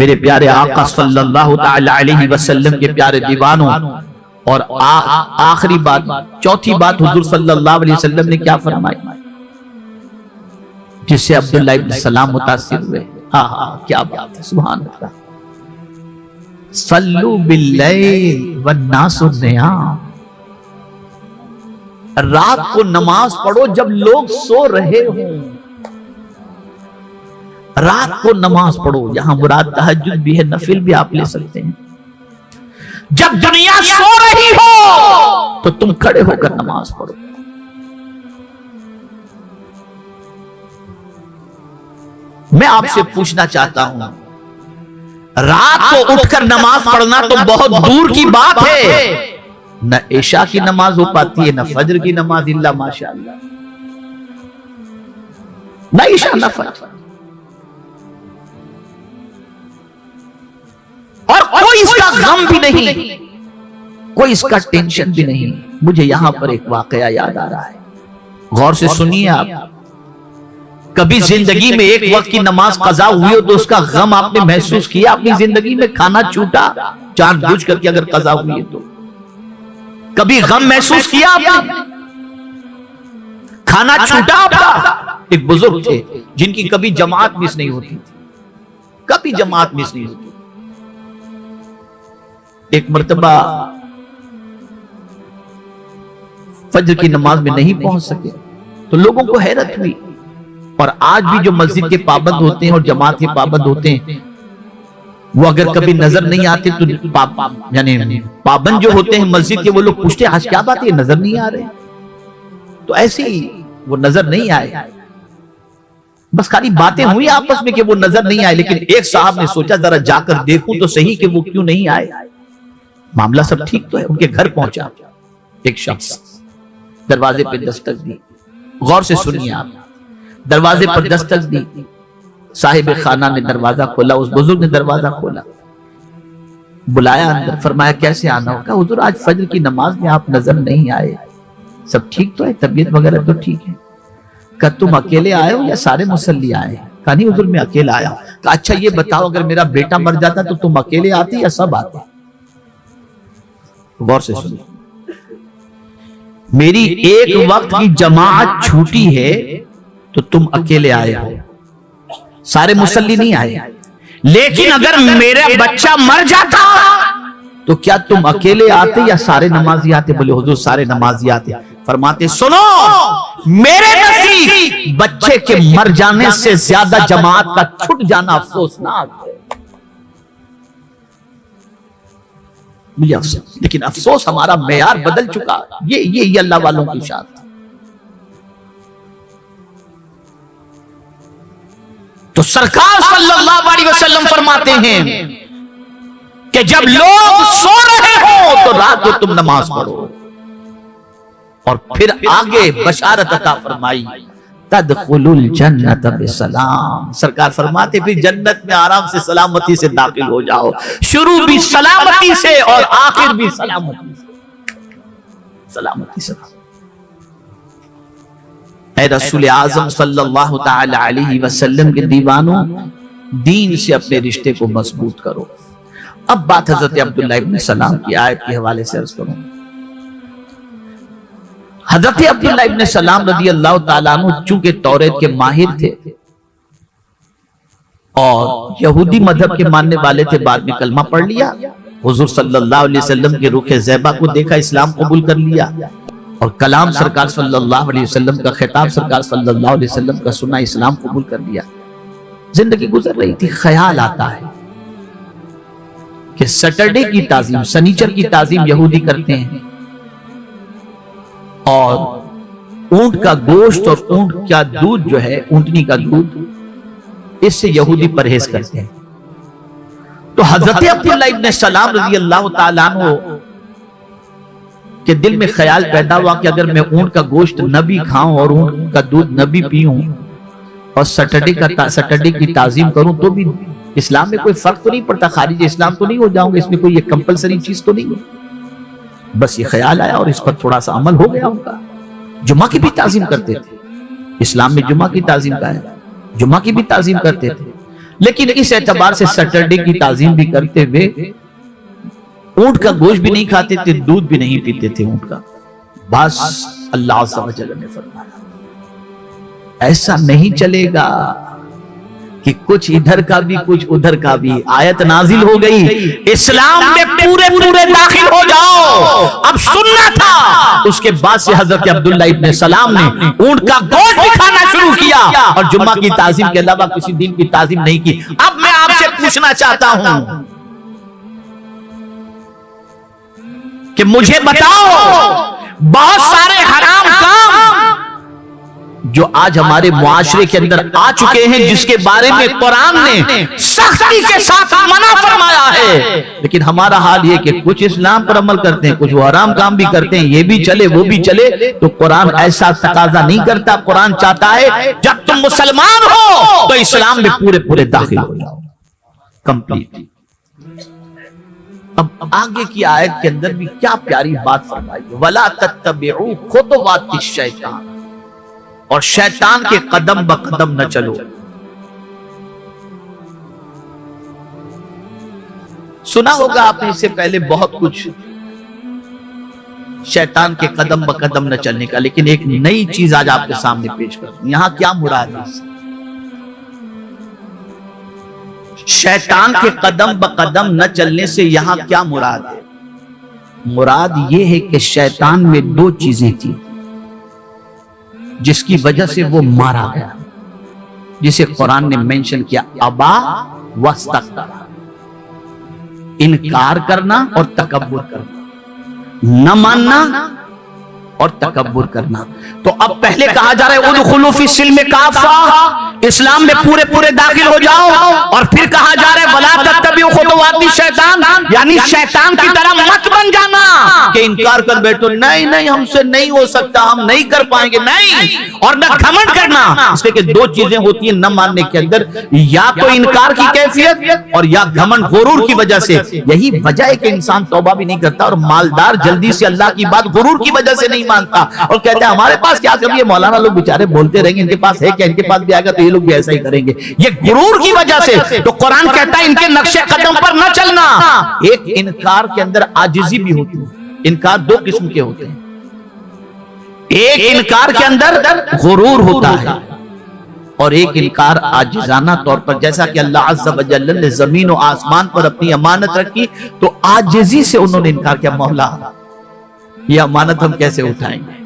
میرے پیارے آقا صلی اللہ تعالی علیہ وسلم کے پیارے دیوانوں، اور آخری بات، چوتھی بات حضور صلی اللہ علیہ وسلم نے کیا فرمائی، جس سے عبداللہ ابن سلام متاثر ہوئے. کیا بات ہے، سبحان اللہ. صلو باللیل والناس نیام، رات کو نماز پڑھو جب لوگ سو رہے ہوں. رات کو نماز پڑھو، یہاں مراد تہجد بھی ہے، نفل بھی آپ لے سکتے ہیں. جب دنیا سو رہی ہو تو تم کھڑے ہو کر نماز پڑھو. میں آپ سے پوچھنا چاہتا ہوں، رات کو اٹھ کر نماز پڑھنا تو بہت دور کی بات ہے، نہ عشاء کی نماز ہو پاتی ہے، نہ فجر کی نماز الا ماشاءاللہ، نہ عشاء نہ فجر، اور کوئی اس کا غم بھی نہیں، کوئی اس کا ٹینشن بھی نہیں. مجھے یہاں پر ایک واقعہ یاد آ رہا ہے، غور سے سنیے آپ. کبھی زندگی میں ایک وقت کی نماز قضا ہوئی ہو تو اس کا غم آپ نے محسوس کیا؟ اپنی زندگی میں کھانا چھوٹا جان بوجھ کر کے اگر قضا ہوئی ہے تو کبھی غم محسوس کیا آپ نے؟ کھانا چھوٹا آپ کا؟ ایک بزرگ تھے جن کی کبھی جماعت مس نہیں ہوتی تھی، کبھی جماعت مس نہیں ہوتی. ایک مرتبہ فجر کی نماز میں نہیں پہنچ سکے تو لوگوں کو حیرت ہوئی. اور آج بھی جو مسجد کے پابند ہوتے ہیں اور جماعت کے پابند ہوتے ہیں، وہ اگر کبھی نظر نہیں آتے تو یعنی پابند جو ہوتے ہیں مسجد کے، وہ لوگ پوچھتے ہیں آج کیا بات ہے نظر نہیں آ رہے؟ تو ایسے ہی وہ نظر نہیں آئے، بس خالی باتیں ہوئی آپس میں کہ وہ نظر نہیں آئے. لیکن ایک صاحب نے سوچا ذرا جا کر دیکھوں تو صحیح کہ وہ کیوں نہیں آئے، معاملہ سب ٹھیک تو ہے. ان کے گھر پہنچا، ایک شخص دروازے پہ دستک دی. غور سے سنیے آپ، دروازے پر دستک دی، صاحب خانہ نے دروازہ کھولا، اس بزرگ نے دروازہ کھولا، بلایا اندر، فرمایا کیسے آنا ہوگا؟ حضور آج فجر کی نماز میں آپ نظر نہیں آئے، سب ٹھیک تو ہے، طبیعت وغیرہ تو ٹھیک ہے؟ کہ تم اکیلے آئے ہو یا سارے مصلی آئے؟ کہا نہیں حضور میں اکیلا آیا ہوں. کہا اچھا یہ بتاؤ اگر میرا بیٹا مر جاتا تو تم اکیلے آتے یا سب آتے؟ غور سے سنیے، میری ایک وقت کی جماعت چھوٹی ہے تو تم اکیلے آئے ہو، سارے مصلی نہیں آئے. لیکن اگر میرا بچہ مر جاتا تو کیا تم اکیلے آتے یا سارے نمازی آتے؟ بولے حضور سارے نمازی آتے. فرماتے سنو، میرے نصیب بچے کے مر جانے سے زیادہ جماعت کا چھٹ جانا افسوسناک ہے. مجھے افسوس، لیکن افسوس ہمارا معیار بدل چکا. یہ اللہ والوں کی شان. تو سرکار صلی اللہ علیہ وسلم فرماتے ہیں کہ جب لوگ سو رہے ہو تو رات کو تم نماز پڑھو. اور پھر آگے بشارت عطا فرمائی، تدخل الجنت بسلام. سرکار فرماتے پھر جنت میں آرام سے سلامتی سے داخل ہو جاؤ، شروع بھی سلامتی سے اور آخر بھی سلامتی سے. سلامتی سے. اے رسول اعظم صلی اللہ تعالی علیہ وسلم کے دیوانوں، دین سے اپنے رشتے کو مضبوط کرو. اب بات حضرت عبداللہ ابن سلام کی آیت کے حوالے سے عرض کروں. حضرت عبداللہ ابن سلام رضی اللہ تعالیٰ عنہ چونکہ توریت کے ماہر تھے اور یہودی مذہب کے ماننے والے تھے، بعد میں کلمہ پڑھ لیا، حضور صلی اللہ علیہ وسلم کے رخ زیبا کو دیکھا، اسلام قبول کر لیا، اور کلام سرکار صلی اللہ علیہ وسلم کا، خطاب سرکار صلی اللہ علیہ وسلم کا سنا، اسلام قبول کر لیا. زندگی گزر رہی تھی، خیال آتا ہے کہ سیٹرڈے کی تعظیم، سنیچر کی تعظیم یہودی کرتے ہیں، اور اونٹ کا گوشت اور اونٹ کا دودھ جو ہے، اونٹنی کا دودھ، اس سے یہودی پرہیز کرتے ہیں. تو حضرت عبداللہ ابن سلام رضی اللہ تعالیٰ عنہ کہ دل میں خیال پیدا ہوا کہ اگر میں اونٹ کا گوشت نہ بھی کھاؤں اور اونٹ کا دودھ نہ بھی پیوں اور سیٹرڈے کی تعظیم کروں تو بھی اسلام میں کوئی فرق تو نہیں پڑتا، خارج اسلام تو نہیں ہو جاؤں گا، اس میں کوئی یہ کمپلسری چیز تو نہیں ہے. بس یہ خیال آیا اور اس پر تھوڑا سا عمل ہو گیا ان کا. جمعہ کی بھی تعظیم کرتے تھے، اسلام میں جمعہ کی تعظیم کا ہے، جمعہ کی بھی تعظیم کرتے تھے، لیکن اس اعتبار سے سیٹرڈے کی تعظیم بھی کرتے ہوئے اونٹ کا گوشت بھی نہیں کھاتے تھے، دودھ بھی نہیں پیتے تھے اونٹ کا. بس اللہ عز و جل نے فرمایا ایسا نہیں چلے گا کہ کچھ ادھر کا بھی کچھ ادھر کا بھی. آیت نازل ہو گئی اسلام میں پورے پورے داخل ہو جاؤ، اب سننا تھا. اس کے بعد سے حضرت عبداللہ ابن سلام نے اونٹ کا گوشت بھی کھانا شروع کیا اور جمعہ کی تعظیم کے علاوہ کسی دن کی تعظیم نہیں کی. اب میں آپ سے پوچھنا چاہتا ہوں کہ مجھے بتاؤ بہت سارے حرام کام جو آج ہمارے معاشرے کے اندر آ چکے ہیں جس کے بارے میں قرآن نے سختی کے ساتھ منع فرمایا ہے، لیکن ہمارا حال یہ کہ کچھ اسلام پر عمل کرتے ہیں، کچھ وہ حرام کام بھی کرتے ہیں، یہ بھی چلے وہ بھی چلے. تو قرآن ایسا تقاضا نہیں کرتا. قرآن چاہتا ہے جب تم مسلمان ہو تو اسلام میں پورے پورے داخل ہو جاؤ کمپلیٹ. اب آگے کی آیت کے اندر بھی کیا پیاری بات فرمائی ہے، وَلَا تَتَّبِعُوا خُطُوَاتِ الشَّيْطَانِ، اور شیطان کے قدم بقدم نہ چلو. سنا ہوگا آپ نے اس سے پہلے بہت کچھ شیطان کے قدم بقدم نہ چلنے کا، لیکن ایک نئی چیز آج آپ کے سامنے پیش کروں. یہاں کیا مراد ہے؟ شیطان کے قدم بقدم نہ چلنے سے یہاں کیا مراد ہے؟ مراد یہ ہے کہ شیطان میں دو چیزیں تھیں جس کی وجہ سے وہ مارا گیا، جسے قرآن نے مینشن کیا ابا واستکبر، انکار کرنا اور تکبر کرنا، نہ ماننا اور تکبر کرنا. تو اب پہلے کہا جا رہا ہے ادخلوا فی السلم کافہ، اسلام میں پورے پورے داخل ہو جاؤ، اور پھر کہا جا رہا ہے ولا تتبعوا خطوات الشیطان، یعنی شیطان کی طرح مت بن جانا کہ انکار کر بیٹھو، نہیں نہیں ہم سے نہیں ہو سکتا، ہم نہیں کر پائیں گے، نہیں، اور نہ گھمنڈ کرنا. اس لیے کہ دو چیزیں ہوتی ہیں نہ ماننے کے اندر، یا تو انکار کی کیفیت اور یا گھمنڈ غرور کی وجہ سے. یہی وجہ ہے کہ انسان توبہ بھی نہیں کرتا اور مالدار جلدی سے اللہ کی بات غرور کی وجہ سے نہیں مانتا اور کہتے ہیں ہمارے پاس کیا. کبھی یہ مولانا لوگ بیچارے بولتے رہیں گے ان کے پاس ہے کیا، ان کے پاس بھی آئے گا تو یہ لوگ بھی ایسا ہی کریں گے، یہ غرور کی وجہ سے. تو قرآن کہتا ہے ان کے نقش قدم پر نہ چلنا. ایک انکار کے اندر عاجزی بھی ہوتی ہے. انکار دو قسم کے ہوتے ہیں، ایک انکار کے اندر غرور ہوتا ہے اور ایک انکار عاجزانہ طور پر. جیسا کہ اللہ عز و جل نے زمین و آسمان پر اپنی امانت رکھی تو عاجزی سے انہوں نے انکار کیا، مولا یہ امانت ہم کیسے اٹھائیں گے.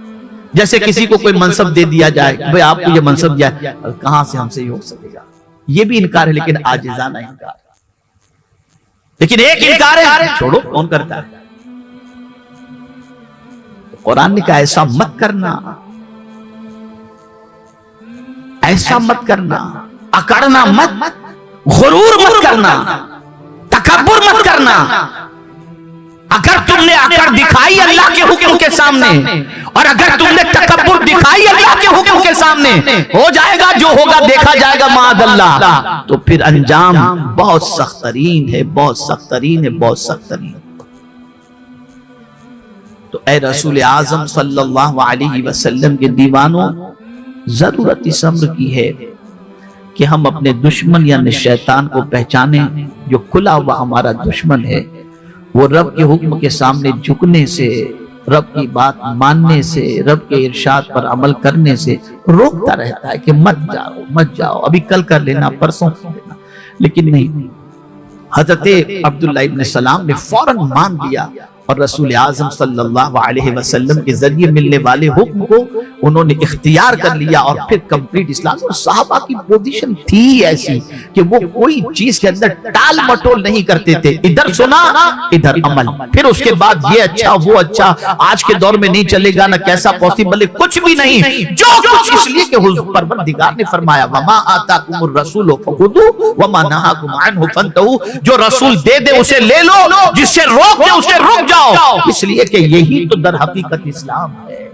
جیسے کسی کو کوئی منصب دے دیا جائے کہ بھئی آپ کو یہ منصب دیا ہے، کہاں سے ہم سے یہ ہو سکے گا. یہ بھی انکار ہے لیکن عاجزانہ انکار. لیکن ایک انکار ہے چھوڑو کون کرتا ہے. قرآن نے کہا ایسا مت کرنا، ایسا مت کرنا، اکڑنا مت، غرور مت کرنا، تکبر مت کرنا. اگر تم نے اکڑ دکھائی اللہ کے حکم کے سامنے اور اگر تم نے تکبر دکھائی اللہ کے حکم کے سامنے، ہو جائے گا جو ہوگا دیکھا جائے گا معاذ اللہ. تو پھر انجام بہت سخت ترین ہے، بہت سخت ترین ہے، بہت سخت ترین. تو اے رسول اعظم صلی اللہ علیہ وسلم کے دیوانوں، ضرورت اس امر کی ہے کہ ہم اپنے دشمن یعنی شیطان کو پہچانیں جو کھلا ہوا ہمارا دشمن ہے. وہ رب کے حکم کے سامنے جھکنے سے، رب کی بات ماننے سے، رب کے ارشاد پر عمل کرنے سے روکتا رہتا ہے کہ مت جاؤ مت جاؤ، ابھی کل کر لینا، پرسوں کر لینا. لیکن نہیں، حضرت عبداللہ ابن سلام نے فوراً مان لیا اور رسول اعظم صلی اللہ علیہ وسلم کے ذریعے ملنے والے حکم کو انہوں نے اختیار کر لیا اور پھر کمپلیٹ اسلام. اور صحابہ کی پوزیشن تھی ایسی کہ وہ کوئی چیز کے اندر ٹال مٹول نہیں کرتے تھے، ادھر سنا ادھر عمل، پھر اس کے بعد یہ اچھا وہ اچھا. آج کے دور میں نہیں چلے گا، نہ کیسا پاسبل ہے، کچھ بھی نہیں، جو کچھ اس لیے کہ حضور پروردگار نے فرمایا وما آتاکم الرسول فخذوہ وما نہاکم عنہ فانتہوا، جو رسول دے دے اسے لے لو، جس سے روک دے اسے رک جاؤ. اس لیے کہ یہی تو در حقیقت اسلام ہے.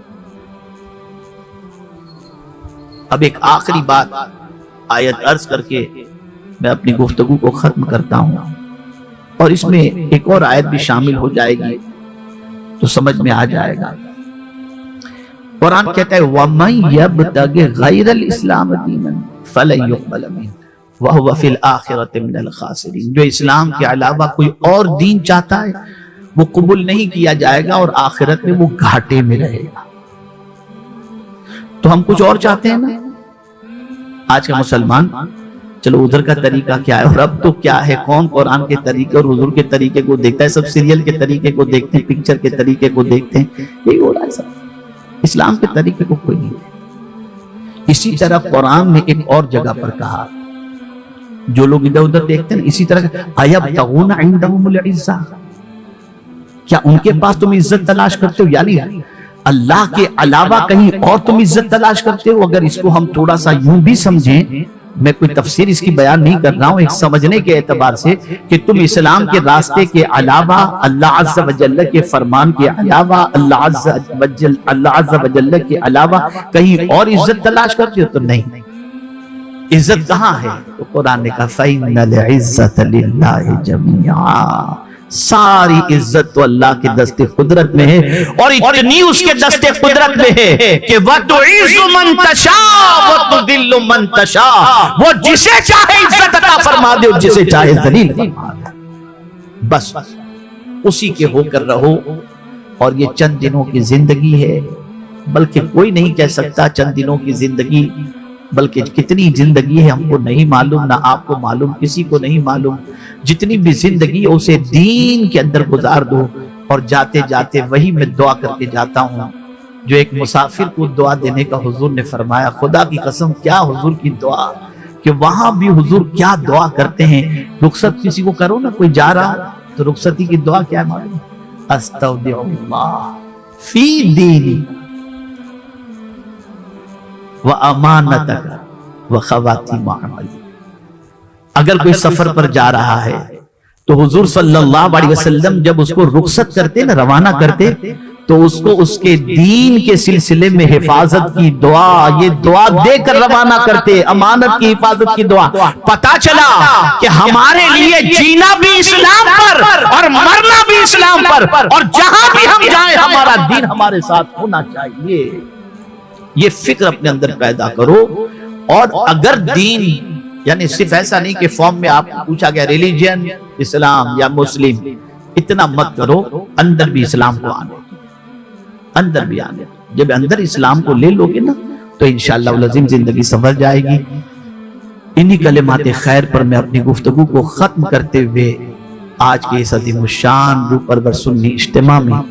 اب ایک آخری بات آیت عرض کر کے میں اپنی گفتگو کو ختم کرتا ہوں، اور اس میں ایک اور آیت بھی شامل ہو جائے گی تو سمجھ میں آ جائے گا. قرآن کہتا ہے وَمَن يَبْتَغِ غَيْرَ الْإِسْلَامِ دِينًا فَلَن يُقْبَلَ مِنْهُ. وَهُوَ فِي الْآخِرَةِ مِنَ الْخَاسِرِينَ۔ جو اسلام کے علاوہ کوئی اور دین چاہتا ہے وہ قبول نہیں کیا جائے گا اور آخرت میں وہ گھاٹے میں رہے گا۔ تو ہم کچھ اور چاہتے ہیں نا۔ آج کا مسلمان چلو ادھر کا طریقہ کیا ہے اور اب تو کیا ہے، کون قرآن کے طریقے اور حضور کے طریقے کو دیکھتا ہے، سب سیریل کے طریقے کو دیکھتے ہیں، پکچر کے طریقے کو دیکھتے ہیں، یہی ہو رہا ہے سب، اسلام کے طریقے کو کوئی نہیں دیکھتا۔ اسی طرح قرآن میں ایک اور جگہ پر کہا، جو لوگ ادھر ادھر دیکھتے ہیں اسی طرح اَيَبْتَغُونَ عِندَهُمُ الْعِزَّةَ، کیا ان کے پاس تم عزت تلاش کرتے ہو؟ یعنی اللہ کے علاوہ کہیں اور تم عزت تلاش کرتے ہو؟ اگر اس کو ہم تھوڑا سا یوں بھی سمجھیں، میں کوئی تفسیر اس کی بیان نہیں کر رہا ہوں، ایک سمجھنے کے اعتبار سے کہ تم اسلام کے راستے کے علاوہ، اللہ عز و جل کے فرمان کے علاوہ، اللہ عز و جل کے علاوہ کہیں اور عزت تلاش کرتے ہو؟ تو نہیں، عزت کہاں ہے؟ تو قرآن نے کہا فَإِنَّ الْعِزَّةَ لِلَّهِ جَمِيعًا، ساری عزت تو اللہ کے دست قدرت میں ہے، اور اتنی اس کے دست قدرت میں ہے کہ وَتُعِزُّ مَن تَشَاءُ وَتُذِلُّ مَن تَشَاءُ، وہ جسے چاہے عزت عطا فرما دے اور جسے چاہے ذلیل فرما دے، بس اسی کے ہو کر رہو۔ اور یہ چند دنوں کی زندگی ہے، بلکہ کوئی نہیں کہہ سکتا چند دنوں کی زندگی، بلکہ کتنی زندگی ہے ہم کو نہیں معلوم، نہ آپ کو معلوم، کسی کو نہیں معلوم۔ جتنی بھی زندگی ہے اسے دین کے اندر گزار دو، اور جاتے جاتے وہی میں دعا کر کے جاتا ہوں جو ایک مسافر کو دعا دینے کا حضور نے فرمایا۔ خدا کی قسم کیا حضور کی دعا، کہ وہاں بھی حضور کیا دعا کرتے ہیں۔ رخصت کسی کو کرو نا، کوئی جا رہا تو رخصتی کی دعا کیا ہے معلوم؟ استودع اللہ فی دینی وَأَمَانَتَكَ وَخَوَاتِمَ عَمَلِي۔ اگر کوئی سفر پر جا رہا ہے تو حضور صلی اللہ علیہ وسلم جب اس کو رخصت کرتے نا، روانہ کرتے، تو اس کو اس کے دین کے سلسلے میں حفاظت کی دعا، یہ دعا دے کر روانہ کرتے، امانت کی حفاظت کی دعا۔ پتا چلا کہ ہمارے لیے جینا بھی اسلام پر اور مرنا بھی اسلام پر، اور جہاں بھی ہم جائیں ہمارا دین ہمارے ساتھ ہونا چاہیے۔ یہ فکر اپنے اندر پیدا کرو۔ اور اگر دین یعنی صرف ایسا نہیں کہ فارم میں آپ کو پوچھا گیا ریلیجن اسلام یا مسلم، اتنا مت کرو، اندر بھی اسلام کو آنے، اندر بھی آنے۔ جب اندر اسلام کو لے لو گے نا تو انشاءاللہ العظیم زندگی سنور جائے گی۔ انہی کلمات خیر پر میں اپنی گفتگو کو ختم کرتے ہوئے آج کے اس عظیم الشان روح پرور سنی اجتماع میں،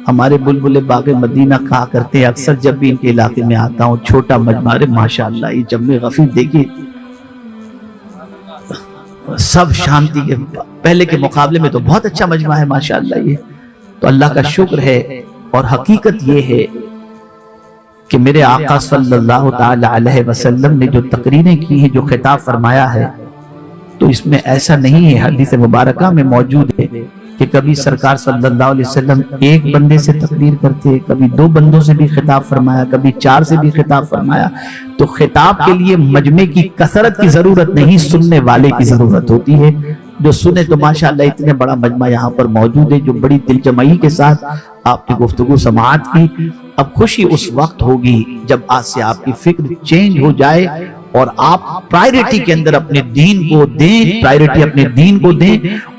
ہمارے بلبل باغ مدینہ کہا کرتے ہیں اکثر جب بھی ان کے علاقے میں آتا ہوں، چھوٹا مجمع، ماشاءاللہ یہ جمع غفیر دیکھیے سب شانتی کے پہلے کے مقابلے میں تو بہت اچھا مجمع ہے ماشاءاللہ۔ یہ تو اللہ کا شکر ہے، اور حقیقت یہ ہے کہ میرے آقا صلی اللہ تعالی علیہ وسلم نے جو تقریریں کی ہیں، جو خطاب فرمایا ہے، تو اس میں ایسا نہیں ہے، حدیث مبارکہ میں موجود ہے کہ کبھی سرکار صلی اللہ علیہ وسلم ایک بندے سے تقریر کرتے، کبھی 2 بندوں سے بھی خطاب فرمایا، کبھی 4 سے بھی خطاب فرمایا۔ تو خطاب کے لیے مجمع کی کثرت کی ضرورت نہیں، سننے والے کی ضرورت ہوتی ہے۔ جو سنے تو ماشاءاللہ اتنے بڑا مجمع یہاں پر موجود ہے جو بڑی دل جمعی کے ساتھ آپ کی گفتگو سماعت کی۔ اب خوشی اس وقت ہوگی جب آج سے آپ کی فکر چینج ہو جائے اور آپ پرائیورٹی کے اندر اپنے دین کو دیں، پرائیورٹی اپنے دین کو دیں،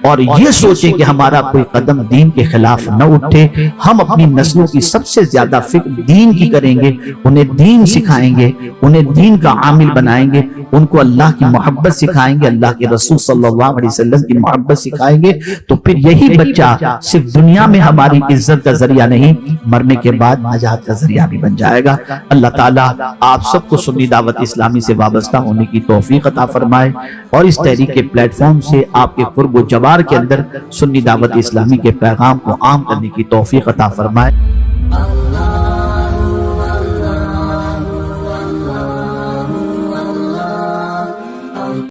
اور یہ سوچیں کہ ہمارا کوئی قدم دین کے خلاف نہ اٹھے۔ ہم اپنی نسلوں کی سب سے زیادہ فکر دین کی کریں گے، انہیں دین سکھائیں گے، انہیں دین کا عامل بنائیں گے، ان کو اللہ کی محبت سکھائیں گے، اللہ کے رسول صلی اللہ علیہ وسلم کی محبت سکھائیں گے، تو پھر یہی بچہ صرف دنیا میں ہماری عزت کا ذریعہ نہیں، مرنے کے بعد نجات کا ذریعہ بھی بن جائے گا۔ اللہ تعالیٰ آپ سب کو سنی دعوت اسلامی سے وابستہ ہونے کی توفیق عطا فرمائے، اور اس تحریک کے پلیٹ فارم سے آپ کے قرب و جوار کے اندر سنی دعوت اسلامی کے پیغام کو عام کرنے کی توفیق عطا فرمائے۔